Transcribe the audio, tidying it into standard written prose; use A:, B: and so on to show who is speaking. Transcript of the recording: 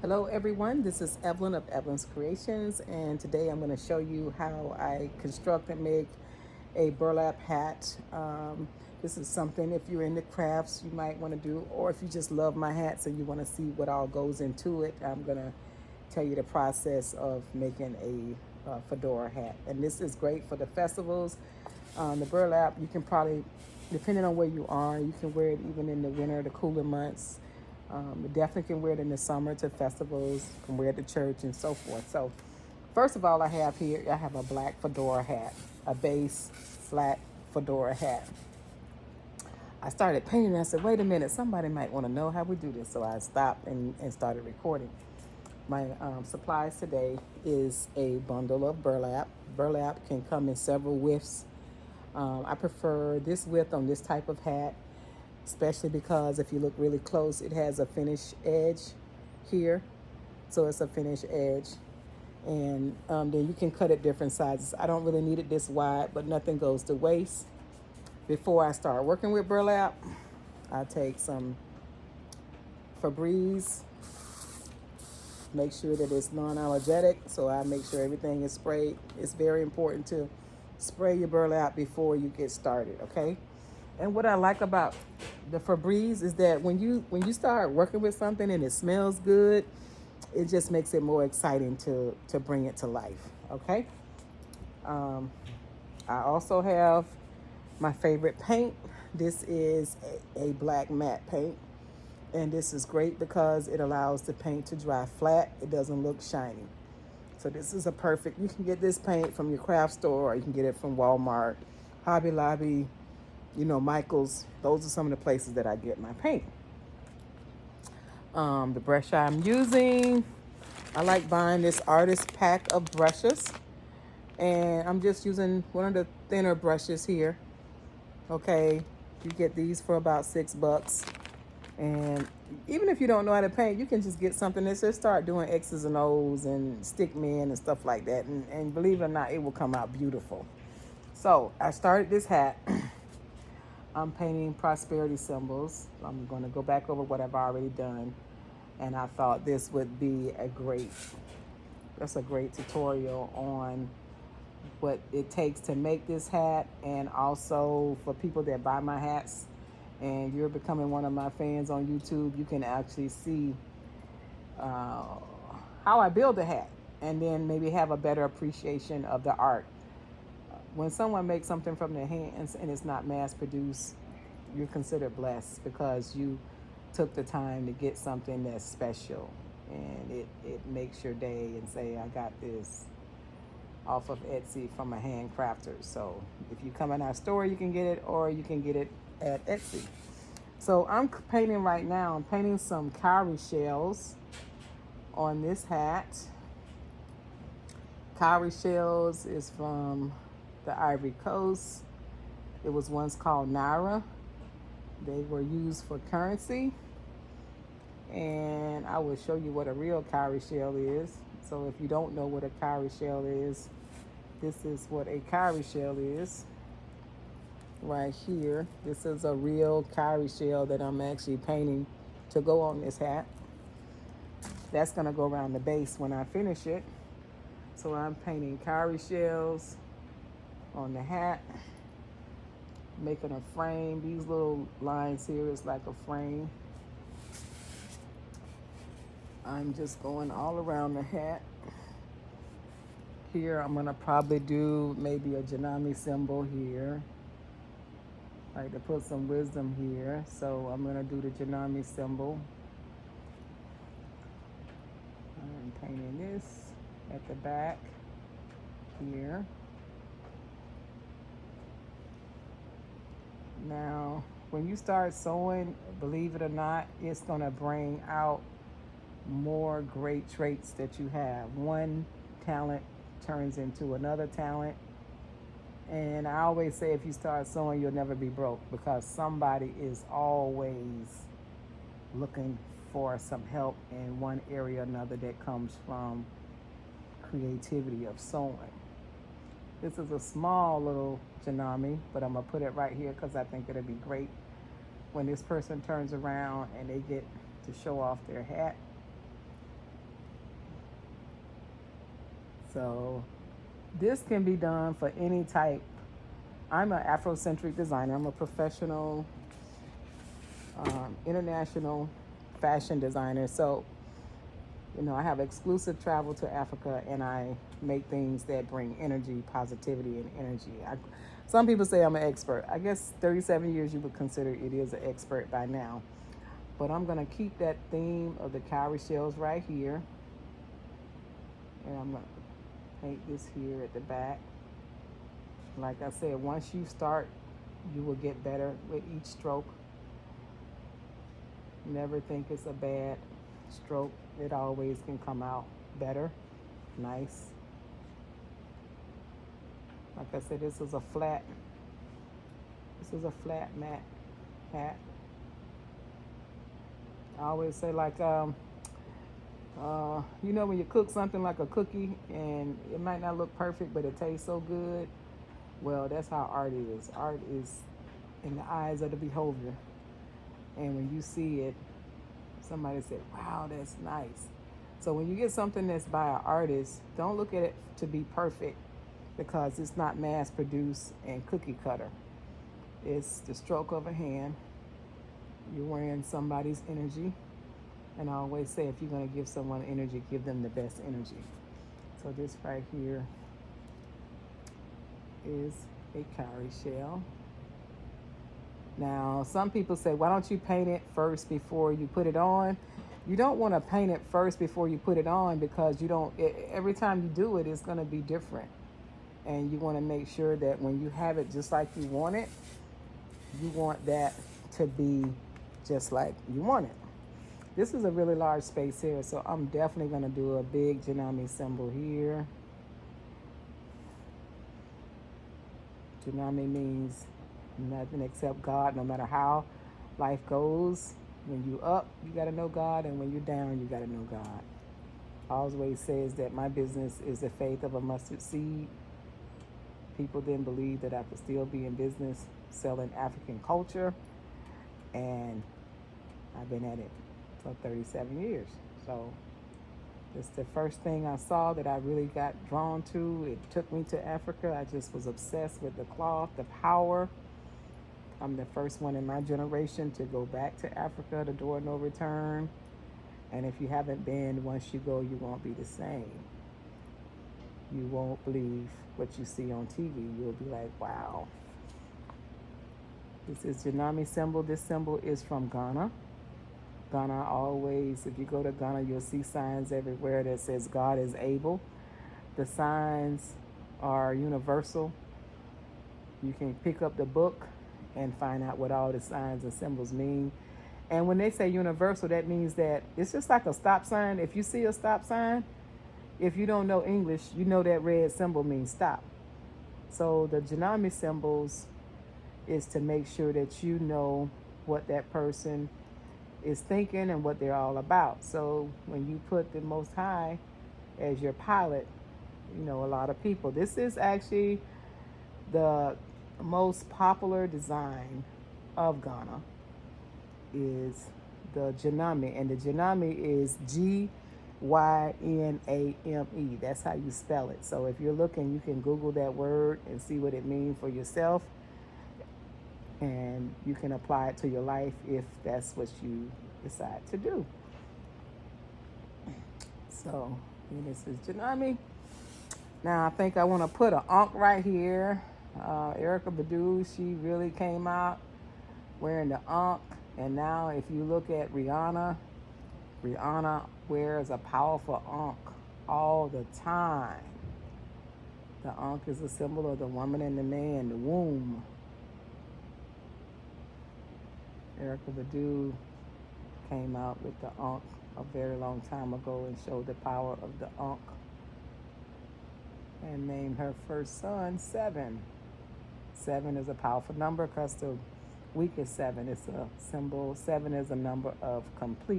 A: Hello everyone, this is Evelyn of Evelyn's Creations, and today I'm going to show you how I construct and make a burlap hat. This is something, if you're into crafts, you might want to do, or if you just love my hats and you want to see what all goes into it, I'm going to tell you the process of making a fedora hat. And this is great for the festivals. The burlap, you can probably, depending on where you are, you can wear it even in the winter, the cooler months. You definitely can wear it in the summer to festivals, you can wear it to church and so forth. So first of all, I have a black fedora hat, a base flat fedora hat. I started painting and I said, wait a minute, somebody might want to know how we do this. So I stopped and started recording. My supplies today is a bundle of burlap. Burlap can come in several widths. I prefer this width on this type of hat, especially because if you look really close, it has a finished edge here. So it's a finished edge. And then you can cut it different sizes. I don't really need it this wide, but nothing goes to waste. Before I start working with burlap, I take some Febreze, make sure that it's non-allergenic. So I make sure everything is sprayed. It's very important to spray your burlap before you get started, okay? And what I like about the Febreze is that when you start working with something and it smells good, it just makes it more exciting to bring it to life, okay? I also have my favorite paint. This is a black matte paint. And this is great because it allows the paint to dry flat. It doesn't look shiny. So this is a perfect, you can get this paint from your craft store, or you can get it from Walmart, Hobby Lobby, Michael's. Those are some of the places that I get my paint. The brush I'm using, I like buying this artist pack of brushes. And I'm just using one of the thinner brushes here. Okay, you get these for about $6. And even if you don't know how to paint, you can just get something that just start doing X's and O's and stick men and stuff like that. And believe it or not, it will come out beautiful. So I started this hat. I'm painting prosperity symbols. I'm going to go back over what I've already done. And I thought this would be that's a great tutorial on what it takes to make this hat, and also for people that buy my hats and you're becoming one of my fans on YouTube, you can actually see how I build a hat and then maybe have a better appreciation of the art. When someone makes something from their hands and it's not mass produced, you're considered blessed because you took the time to get something that's special, and it makes your day and say, I got this off of Etsy from a handcrafter. So if you come in our store, you can get it, or you can get it at Etsy. So I'm painting right now. I'm painting some cowrie shells on this hat. Cowrie shells is from the Ivory Coast. It was once called Naira. They were used for currency. And I will show you what a real cowrie shell is. So if you don't know what a cowrie shell is, this is what a cowrie shell is. Right here. This is a real cowrie shell that I'm actually painting to go on this hat. That's going to go around the base when I finish it. So I'm painting cowrie shells on the hat, making a frame. These little lines here is like a frame. I'm just going all around the hat. Here I'm going to probably do maybe a Janami symbol here. I like to put some wisdom here, so I'm going to do the Janami symbol. I'm painting this at the back here. Now, when you start sewing, believe it or not, it's going to bring out more great traits that you have. One talent turns into another talent. And I always say, if you start sewing, you'll never be broke, because somebody is always looking for some help in one area or another that comes from creativity of sewing. This is a small little Janami, but I'm going to put it right here because I think it'll be great when this person turns around and they get to show off their hat. So this can be done for any type. I'm an Afrocentric designer. I'm a professional, international fashion designer. So, I have exclusive travel to Africa, and I make things that bring energy, positivity, and energy. Some people say I'm an expert. I guess 37 years you would consider it is an expert by now. But I'm going to keep that theme of the cowrie shells right here. And I'm going to paint this here at the back. Like I said, once you start, you will get better with each stroke. Never think it's a bad stroke. It always can come out better. Nice. Like I said, this is a flat matte hat. I always say, like, when you cook something like a cookie and it might not look perfect, but it tastes so good. Well, that's how art is. Art is in the eyes of the beholder. And when you see it, somebody said, wow, that's nice. So when you get something that's by an artist, don't look at it to be perfect, because it's not mass produced and cookie cutter. It's the stroke of a hand. You're wearing somebody's energy. And I always say, if you're going to give someone energy, give them the best energy. So this right here is a cowrie shell. Now, some people say, why don't you paint it first before you put it on? You don't want to paint it first before you put it on, because every time you do it, it's going to be different. And you want to make sure that when you have it just like you want it, you want that to be just like you want it. This is a really large space here, so I'm definitely going to do a big Janami symbol here. Janami means nothing except God. No matter how life goes, when you up, you got to know God, and when you're down, you got to know God. I always says that my business is the faith of a mustard seed. People didn't believe that I could still be in business selling African culture, and I've been at it for 37 years. So it's the first thing I saw that I really got drawn to. It took me to Africa. I just was obsessed with the cloth, the power. I'm the first one in my generation to go back to Africa, the door no return. And if you haven't been, once you go, you won't be the same. You won't believe what you see on TV. You'll be like, wow. This is Janami symbol. This symbol is from Ghana. Ghana always, if you go to Ghana, you'll see signs everywhere that says God is able. The signs are universal. You can pick up the book and find out what all the signs and symbols mean. And when they say universal, that means that it's just like a stop sign. If you see a stop sign, if you don't know English, you know that red symbol means stop. So the Janami symbols is to make sure that you know what that person is thinking and what they're all about. So when you put the Most High as your pilot, a lot of people. This is actually the most popular design of Ghana is the Janami, and the Janami is Gyname. That's how you spell it. So if you're looking, you can Google that word and see what it means for yourself, and you can apply it to your life if that's what you decide to do. So this is Janami. Now I think I want to put an Ankh right here. Erykah Badu, she really came out wearing the Ankh. And now if you look at Rihanna wears a powerful Ankh all the time. The Ankh is a symbol of the woman and the man, the womb. Erykah Badu came out with the Ankh a very long time ago and showed the power of the Ankh, and named her first son 7. 7 is a powerful number because the week is 7. It's a symbol. 7 is a number of completion.